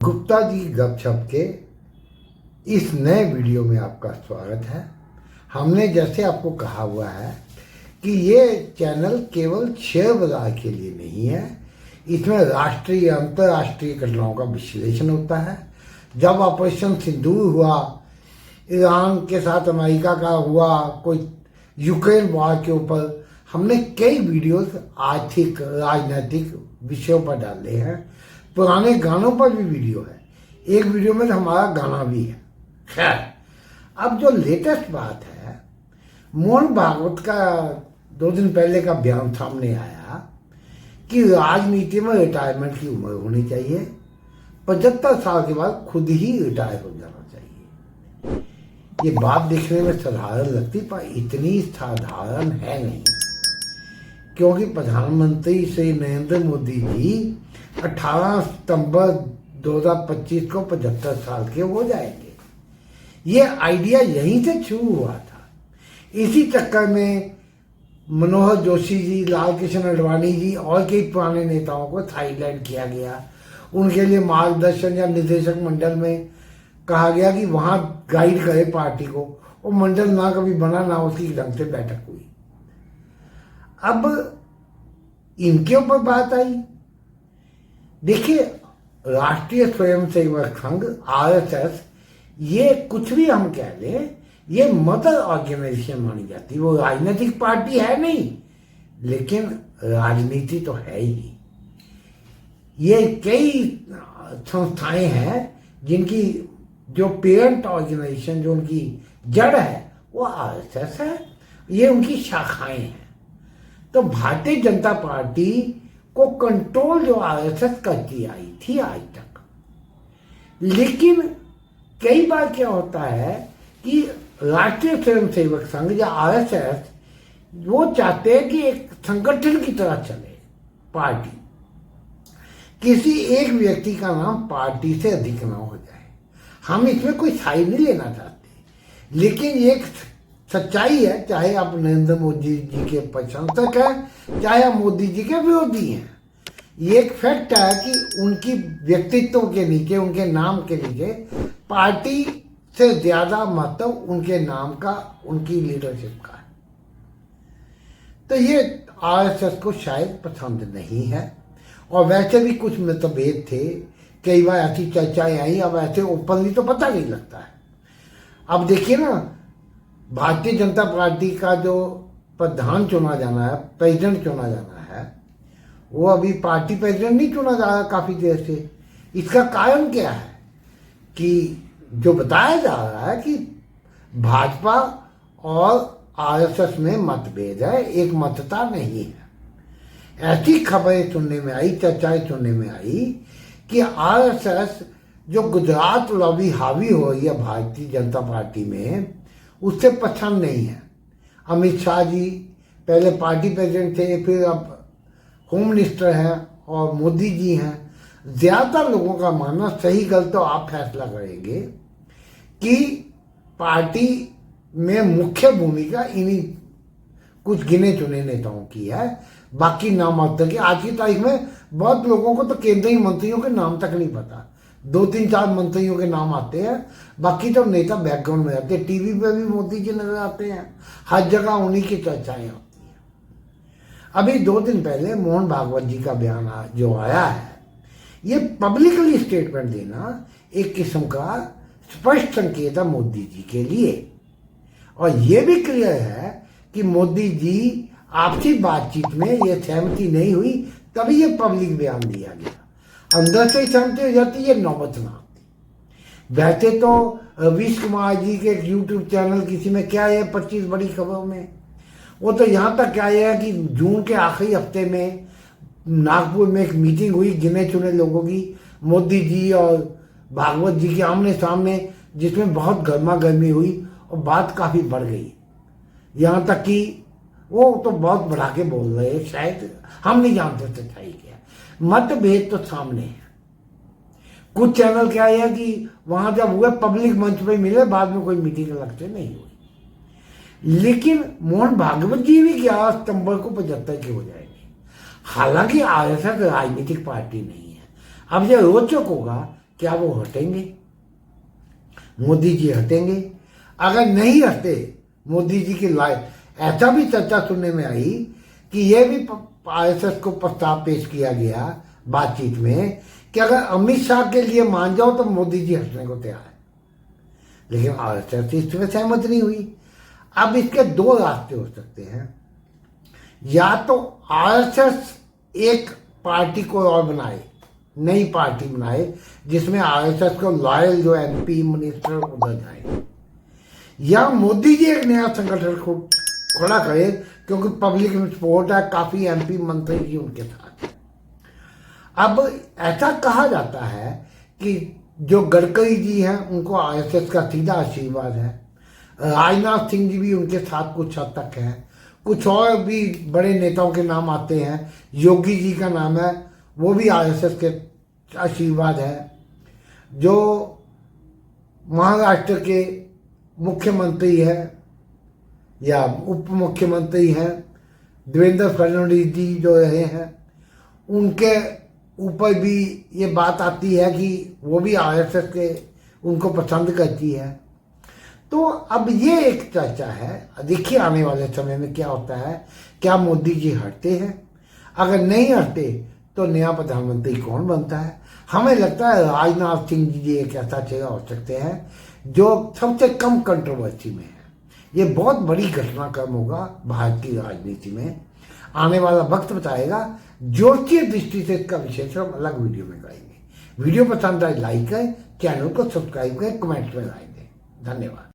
गुप्ता जी गपशप के इस नए वीडियो में आपका स्वागत है। हमने जैसे आपको कहा हुआ है कि ये चैनल केवल शेयर बाजार के लिए नहीं है, इसमें राष्ट्रीय अंतर्राष्ट्रीय घटनाओं का विश्लेषण होता है। जब ऑपरेशन सिंदूर हुआ, ईरान के साथ अमेरिका का हुआ, कोई यूक्रेन वॉर के ऊपर हमने कई वीडियोस आर्थिक राजनीतिक विषयों पर डाले हैं। पुराने गानों पर भी वीडियो है, एक वीडियो में हमारा गाना भी है। खैर, अब जो लेटेस्ट बात है, मोहन भागवत का 2 दिन पहले का बयान सामने आया कि राजनीति में रिटायरमेंट की उम्र होनी चाहिए, 75 साल के बाद खुद ही रिटायर हो जाना चाहिए। ये बात देखने में साधारण लगती, पर इतनी साधारण है नहीं, क्योंकि प्रधानमंत्री श्री नरेंद्र मोदी जी 18 सितंबर 2025 को 75 साल के हो जाएंगे। ये आइडिया यहीं से शुरू हुआ था। इसी चक्कर में मनोहर जोशी जी, लाल कृष्ण आडवाणी जी और कई पुराने नेताओं को साइडलाइन किया गया। उनके लिए मार्गदर्शन या निदेशक मंडल में कहा गया कि वहां गाइड करे पार्टी को। वो मंडल ना कभी बना, ना उसकी ढंग से बैठक हुई। अब इनके ऊपर बात आई। देखिए, राष्ट्रीय स्वयंसेवक संघ आरएसएस, ये कुछ भी हम कह लें, ये मदर ऑर्गेनाइजेशन मानी जाती है। वो राजनीतिक पार्टी है नहीं, लेकिन राजनीति तो है ही। ये कई संस्थाएं हैं जिनकी जो पेरेंट ऑर्गेनाइजेशन, जो उनकी जड़ है, वो आरएसएस है। ये उनकी शाखाएं हैं। तो भारतीय जनता पार्टी को कंट्रोल जो आरएसएस करती आई थी आज तक। लेकिन कई बार क्या होता है कि राष्ट्रीय स्वयंसेवक संघ या आरएसएस, वो चाहते हैं कि एक संगठन की तरह चले पार्टी, किसी एक व्यक्ति का नाम पार्टी से अधिक ना हो जाए। हम इसमें कोई साइड नहीं लेना चाहते, लेकिन एक सच्चाई है, चाहे आप नरेंद्र मोदी जी के प्रशंसक हैं, चाहे आप मोदी जी के विरोधी हैं। ये एक फैक्ट है कि उनकी व्यक्तित्व के नीचे, उनके नाम के नीचे पार्टी से ज्यादा महत्व उनके नाम का, उनकी लीडरशिप का है। तो ये आरएसएस को शायद पसंद नहीं है। और वैसे भी कुछ मतभेद थे, कई बार ऐसी चर्चाएं आई। अब ऐसे ओपनली तो पता नहीं लगता है। अब देखिए ना, भारतीय जनता पार्टी का जो प्रधान चुना जाना है, प्रेसिडेंट चुना जाना है, वो अभी पार्टी प्रेसिडेंट नहीं चुना जा रहा काफी देर से। इसका कारण क्या है कि जो बताया जा रहा है कि भाजपा और आरएसएस में मतभेद है, एक मतता नहीं है। ऐसी खबरें सुनने में आई, चर्चाएं सुनने में आई कि आरएसएस जो गुजरात लॉबी हावी हो रही है भारतीय जनता पार्टी में, उससे पसंद नहीं है। अमित शाह जी पहले पार्टी प्रेसिडेंट थे, फिर अब होम मिनिस्टर हैं, और मोदी जी हैं। ज्यादातर लोगों का मानना, सही गलत तो आप फैसला करेंगे, कि पार्टी में मुख्य भूमिका इन्हीं कुछ गिने चुने नेताओं की है। बाकी नाम अब तक, आज की तारीख में बहुत लोगों को तो केंद्रीय मंत्रियों के नाम तक नहीं पता। 2-3-4 मंत्रियों के नाम आते हैं, बाकी तो नेता बैकग्राउंड में आते हैं। टीवी पे भी मोदी जी नजर आते हैं, हर जगह उन्हीं की चर्चाएं होती हैं। अभी 2 दिन पहले मोहन भागवत जी का बयान जो आया है, ये पब्लिकली स्टेटमेंट देना एक किस्म का स्पष्ट संकेत है मोदी जी के लिए। और ये भी क्लियर है कि मोदी जी आपसी बातचीत में ये सहमति नहीं हुई, तभी ये पब्लिक बयान दिया गया। अंदर से सहमति हो जाती, ये नौबत ना आती। वैसे तो रवीश कुमार जी के यूट्यूब चैनल किसी में क्या है, 25 बड़ी खबरों में, वो तो यहाँ तक क्या है कि जून के आखिरी हफ्ते में नागपुर में एक मीटिंग हुई गिने चुने लोगों की, मोदी जी और भागवत जी के आमने सामने, जिसमें बहुत गर्मा गर्मी हुई और बात काफी बढ़ गई। यहाँ तक कि वो तो बहुत बढ़ा के बोल रहे हैं, शायद हम नहीं जानते सच्चाई क्या। मतभेद तो सामने है। कुछ चैनल क्या है कि वहां जब हुए पब्लिक मंच पे मिले, बाद में कोई मीटिंग अलग से नहीं हुई। लेकिन मोहन भागवत जी भी 11 सितंबर को 75 के हो जाएंगे। हालांकि आरएसएस राजनीतिक पार्टी नहीं है। अब यह रोचक होगा क्या वो हटेंगे? मोदी जी हटेंगे? अगर नहीं हटे मोदी जी की लाइफ, ऐसा भी चर्चा सुनने में आई कि ये भी आरएसएस को प्रस्ताव पेश किया गया बातचीत में कि अगर अमित शाह के लिए मान जाओ तो मोदी जी हटने को तैयार है, लेकिन आरएसएस इसमें सहमत नहीं हुई। अब इसके दो रास्ते हो सकते हैं, या तो आरएसएस एक पार्टी को और बनाए, नई पार्टी बनाए जिसमें आरएसएस को लॉयल जो एमपी मिनिस्टर उधर जाए, या मोदी जी एक नया संगठन को खड़ा करे, क्योंकि पब्लिक में सपोर्ट है, काफी एमपी मंत्री जी उनके साथ। अब ऐसा कहा जाता है कि जो गडकरी जी हैं उनको आरएसएस का सीधा आशीर्वाद है, राजनाथ सिंह जी भी उनके साथ कुछ हद तक हैं, कुछ और भी बड़े नेताओं के नाम आते हैं, योगी जी का नाम है, वो भी आरएसएस के आशीर्वाद है। जो महाराष्ट्र के मुख्यमंत्री है या उप मुख्यमंत्री हैं देवेंद्र फडणवीस जी जो रहे हैं, उनके ऊपर भी ये बात आती है कि वो भी आरएसएस के उनको पसंद करती है। तो अब ये एक चर्चा है, देखिए आने वाले समय में क्या होता है, क्या मोदी जी हटते हैं? अगर नहीं हटते तो नया प्रधानमंत्री कौन बनता है? हमें लगता है राजनाथ सिंह जी एक ऐसा चेहरा हो सकते हैं जो सबसे कम कंट्रोवर्सी में है। ये बहुत बड़ी घटनाक्रम होगा भारत की राजनीति में, आने वाला वक्त बताएगा। ज्योतिषीय दृष्टि से इसका विश्लेषण अलग वीडियो में करेंगे। वीडियो पसंद आए लाइक करें, चैनल को सब्सक्राइब करें, कमेंट में राय दें। धन्यवाद।